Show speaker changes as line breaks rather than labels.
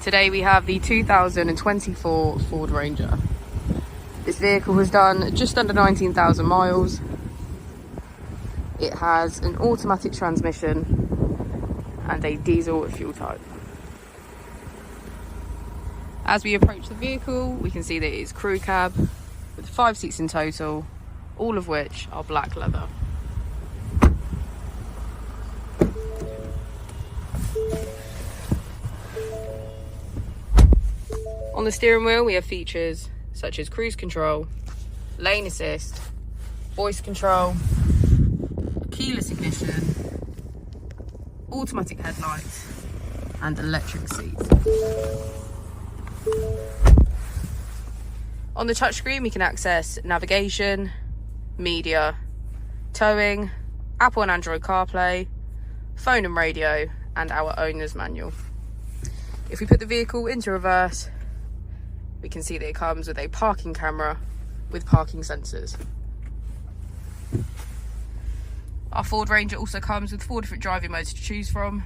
Today we have the 2024 Ford Ranger. This vehicle has done just under 19,000 miles. It has an automatic transmission and a diesel fuel type. As we approach the vehicle, we can see that it is crew cab with 5 seats in total, all of which are black leather. On the steering wheel, we have features such as cruise control, lane assist, voice control, keyless ignition, automatic headlights, and electric seats. On the touchscreen, we can access navigation, media, towing, Apple and Android CarPlay, phone and radio, and our owner's manual. If we put the vehicle into reverse, we can see that it comes with a parking camera with parking sensors. Our Ford Ranger also comes with 4 different driving modes to choose from,